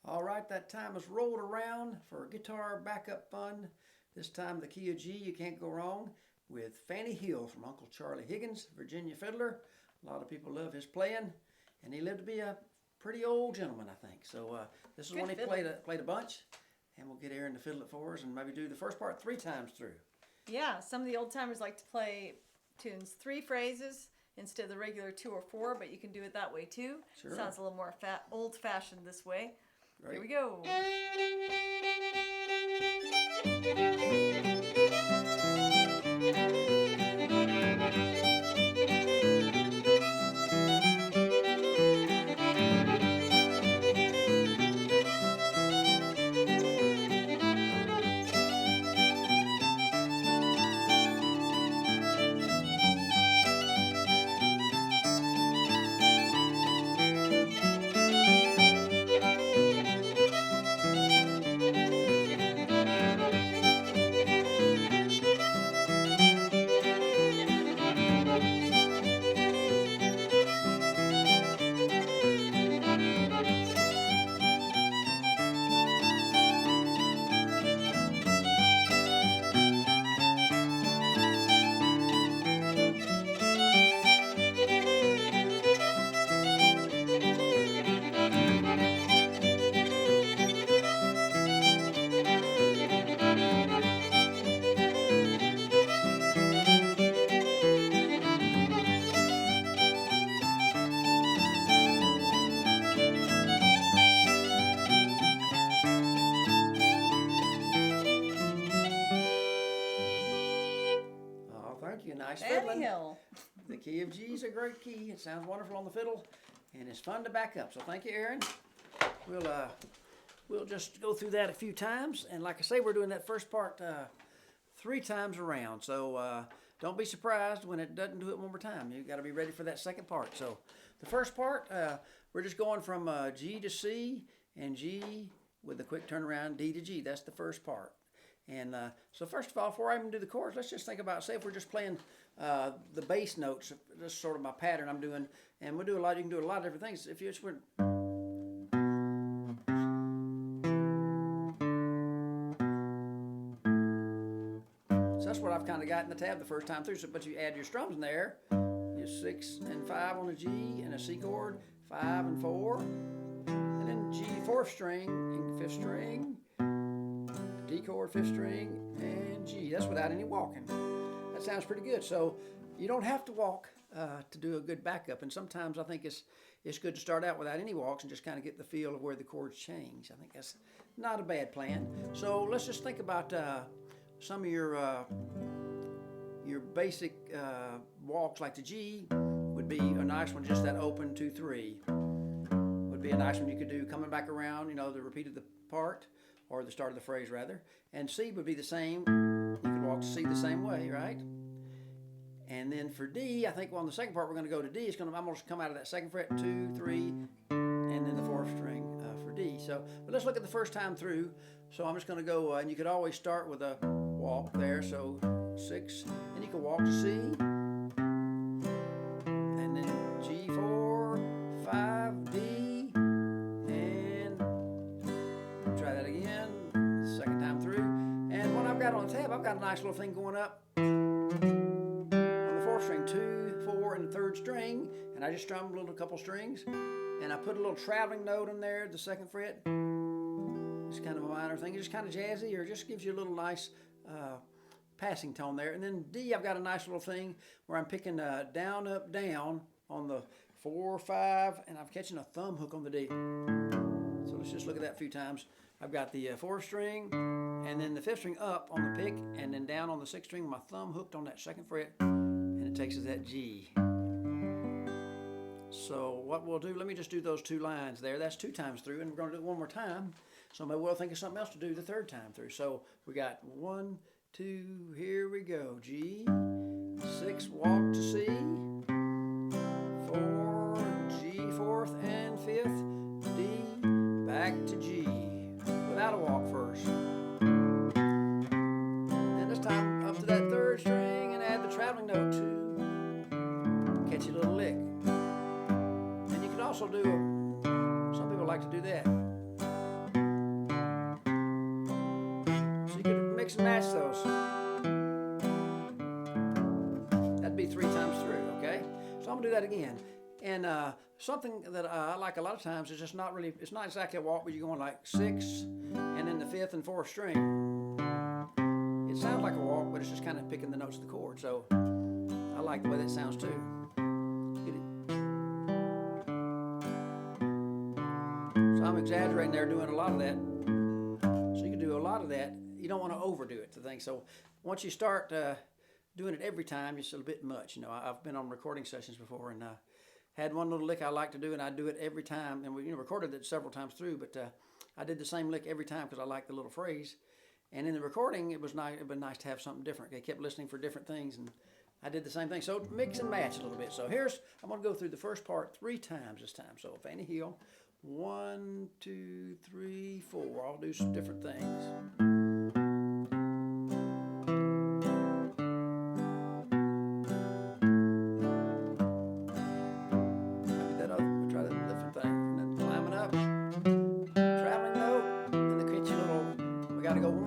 All right, that time has rolled around for guitar backup fun. This time the key of G, you can't go wrong with Fanny Hill from Uncle Charlie Higgins, Virginia fiddler. A lot of people love his playing, and he lived to be a pretty old gentleman, I think. So this is Good one he fiddle. played a bunch, and we'll get Erynn to fiddle it for us and maybe do the first part 3 times through. Yeah, some of the old timers like to play tunes 3 phrases instead of the regular 2 or 4, but you can do it that way too. Sure. Sounds a little more old-fashioned this way. Great. Here we go. Oh, thank you. Nice Fanny fiddling. Hill. The key of G is a great key. It sounds wonderful on the fiddle, and it's fun to back up. So thank you, Erynn. We'll just go through that a few times, and like I say, we're doing that first part 3 times around. So don't be surprised when it doesn't do it one more time. You got to be ready for that second part. So the first part, we're just going from G to C and G with a quick turnaround D to G. That's the first part. And so first of all, before I even do the chords, let's just think about, say if we're just playing the bass notes, this is sort of my pattern I'm doing, and we'll do a lot, you can do a lot of different things. If you just went, so that's what I've kind of got in the tab the first time through, so, but you add your strums in there, you 6 and 5 on a G and a C chord, 5 and 4, and then G 4th string and 5th string, D chord, 5th string, and G. That's without any walking. That sounds pretty good. So you don't have to walk to do a good backup. And sometimes I think it's good to start out without any walks and just kind of get the feel of where the chords change. I think that's not a bad plan. So let's just think about some of your basic walks, like the G would be a nice one, just that open 2-3 would be a nice one you could do coming back around, you know, the repeat of the part, or the start of the phrase rather. And C would be the same. You could walk to C the same way, right? And then for D, I think on the second part we're going to go to D. I'm going to come out of that second fret, 2, 3, and then the 4th string for D. So, but let's look at the first time through. So I'm just going to go, and you could always start with a walk there. So 6, and you can walk to C, and then G4, 5, D. Try that again, second time through. And what I've got on the tab, I've got a nice little thing going up on the 4th string, 2, 4, and the 3rd string. And I just strummed a couple strings. And I put a little traveling note in there, the 2nd fret. It's kind of a minor thing. It's just kind of jazzy, or just gives you a little nice passing tone there. And then D, I've got a nice little thing where I'm picking down, up, down on the 4, 5, and I'm catching a thumb hook on the D. So let's just look at that a few times. I've got the 4th string, and then the 5th string up on the pick, and then down on the 6th string, my thumb hooked on that 2nd fret, and it takes us that G. So what we'll do, let me just do those 2 lines there. That's 2 times through, and we're going to do it one more time. Somebody will think of something else to do the 3rd time through. So we got 1, 2, here we go. G, 6, walk to C, 4, G 4th and 5th, D, back to G, without a walk first. And this time up to that 3rd string and add the traveling note to catch a little lick. And you can also do, some people like to do that. mix and match those. That'd be 3 times through, okay? So I'm gonna do that again. And something that I like a lot of times is just not really, it's not exactly a walk, but you're going like 6 and then the 5th and 4th string. It sounds like a walk, but it's just kind of picking the notes of the chord. So I like the way that sounds too. So I'm exaggerating there, doing a lot of that. So you can do a lot of that. You don't want to overdo it, to think. So once you start doing it every time, it's a bit much. You know, I've been on recording sessions before and had one little lick I like to do, and I do it every time. And we recorded it several times through, but I did the same lick every time because I like the little phrase. And in the recording, it was nice. It'd been nice to have something different. I kept listening for different things, and I did the same thing. So mix and match a little bit. So I'm going to go through the first part 3 times this time. So Fanny heel, 1, 2, 3, 4. I'll do some different things.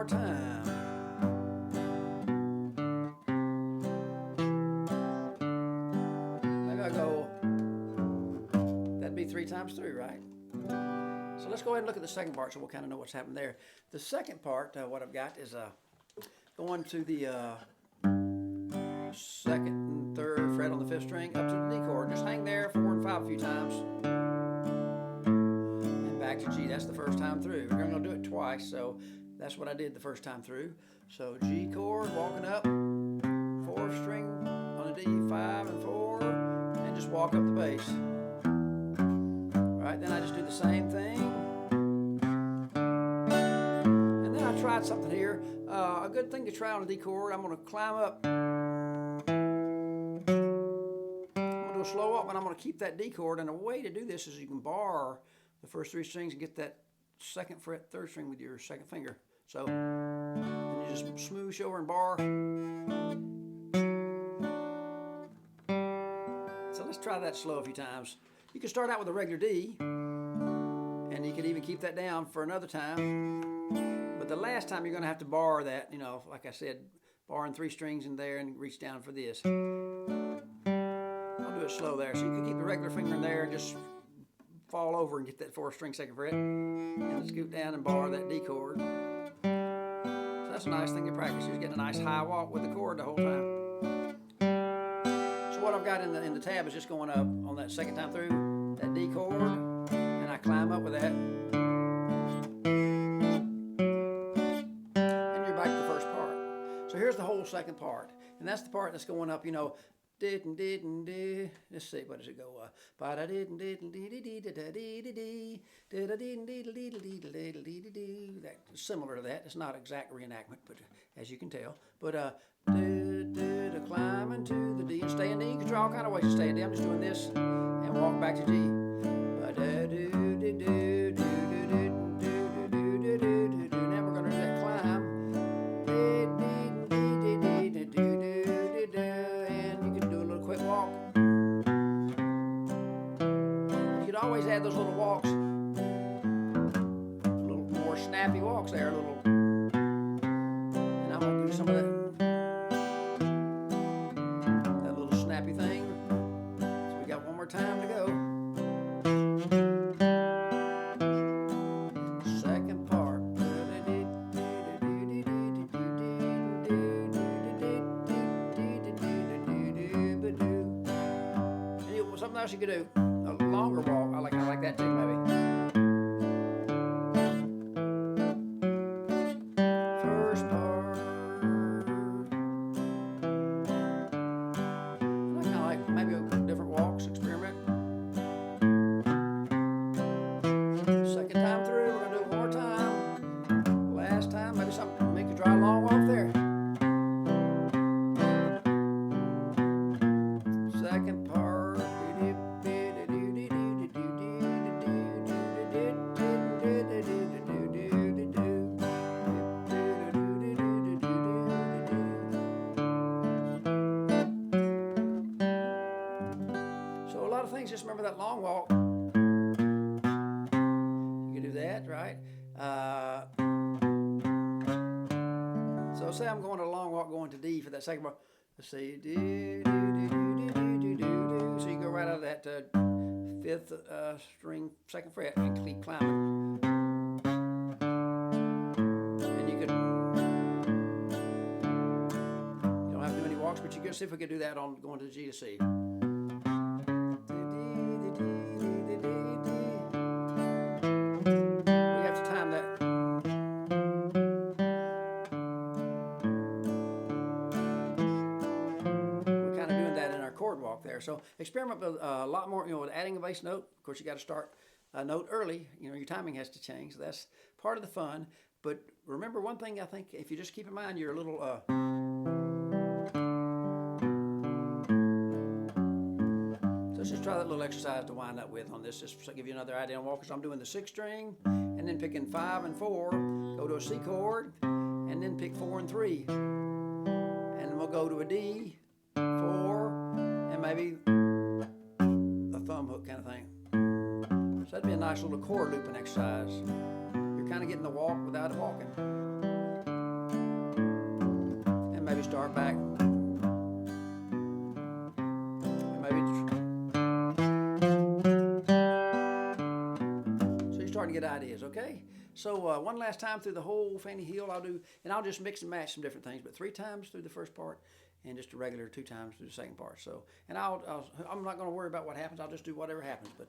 Time. Maybe I go, that'd be 3 times through, right? So let's go ahead and look at the second part so we'll kind of know what's happened there. The second part, what I've got is going to the 2nd and 3rd fret on the 5th string up to the D chord. Just hang there, 4 and 5 a few times. And back to G. That's the first time through. We're going to do it twice, so that's what I did the first time through. So G chord, walking up, 4th string on a D, 5 and 4, and just walk up the bass. All right, then I just do the same thing. And then I tried something here. A good thing to try on a D chord, I'm going to climb up. I'm going to do a slow up, and I'm going to keep that D chord. And a way to do this is you can bar the first 3 strings and get that 2nd fret, 3rd string with your 2nd finger. So, and you just smoosh over and bar. So let's try that slow a few times. You can start out with a regular D, and you can even keep that down for another time. But the last time you're going to have to bar that, you know, like I said, barring 3 strings in there and reach down for this. I'll do it slow there. So you can keep the regular finger in there and just fall over and get that 4th string 2nd fret, and scoot down and bar that D chord. That's a nice thing to practice. You're getting a nice high walk with the chord the whole time. So what I've got in the tab is just going up on that 2nd time through, that D chord, and I climb up with that. And you're back to the first part. So here's the whole second part. And that's the part that's going up, you know, let's see, what does it go? That's similar to that. It's not exact reenactment, but as you can tell. But climbing to the D and stay in D. You can try all kind of ways to stay in D. I'm just doing this and walk back to G. Now we're going to do that climb. Always add those little walks, a little more snappy walks there, a little, and I'm going to do some of that little snappy thing. So we got one more time to go. Second part. And something else you could do, a longer walk. I like that too, maybe. First part. I kind of like maybe different walks, experiment. Second time through, we're going to do it one more time. Last time, maybe something, make you try a long walk there. Second part. Just remember that long walk. You can do that, right? So say I'm going to a long walk going to D for that second bar. Let's see. Do, do, do, do, do, do, do. So you go right out of that fifth string, second fret, and keep climbing. And you don't have to do any walks, but you can see if we could do that on going to G to C. Walk there. So experiment with a lot more, with adding a bass note. Of course, you got to start a note early. Your timing has to change. So that's part of the fun. But remember one thing, I think, if you just keep in mind, you're a little so let's just try that little exercise to wind up with on this, just to give you another idea on walkers. I'm doing the 6th string, and then picking 5 and 4, go to a C chord, and then pick 4 and 3, and then we'll go to a D, 4, and maybe a thumb hook kind of thing. So that'd be a nice little chord looping exercise. You're kind of getting the walk without walking. And maybe start back. And maybe so you're starting to get ideas, okay? So one last time through the whole Fanny Hill I'll do, and I'll just mix and match some different things, but 3 times through the first part, and just a regular 2 times through the second part. So, and I'm not going to worry about what happens. I'll just do whatever happens. But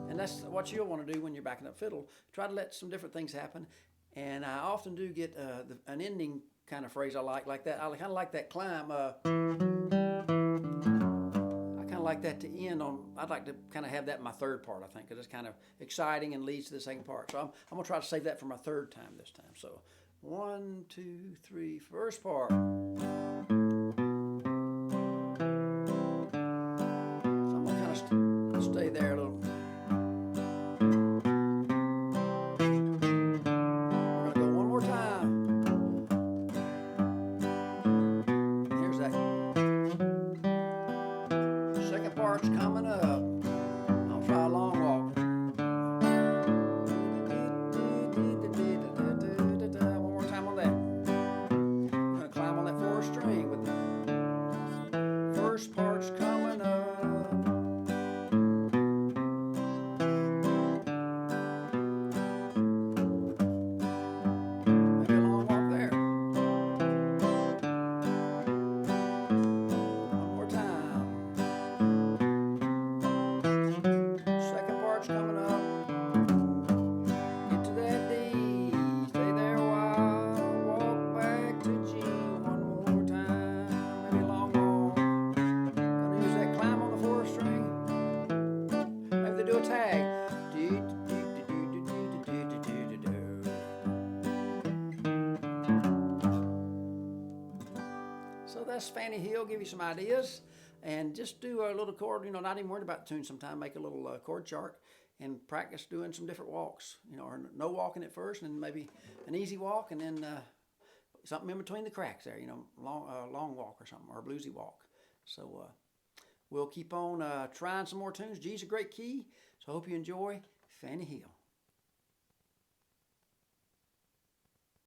and that's what you'll want to do when you're backing up fiddle. Try to let some different things happen. And I often do get an ending kind of phrase I like that. I kind of like that climb. I kind of like that to end on. I'd like to kind of have that in my 3rd part, I think, because it's kind of exciting and leads to the second part. So I'm going to try to save that for my 3rd time this time. So 1, 2, 3, first part. Stay there a little. We're going to go one more time. Here's that. Second part's coming up. I'll try a long walk. One more time on that. I'm going to climb on that 4th string with the first part's coming up. So that's Fanny Hill, give you some ideas, and just do a little chord, not even worried about the tune sometime, make a little chord chart and practice doing some different walks, or no walking at first, and then maybe an easy walk, and then something in between the cracks there, long walk or something, or a bluesy walk. So we'll keep on trying some more tunes. G's a great key, so I hope you enjoy Fanny Hill.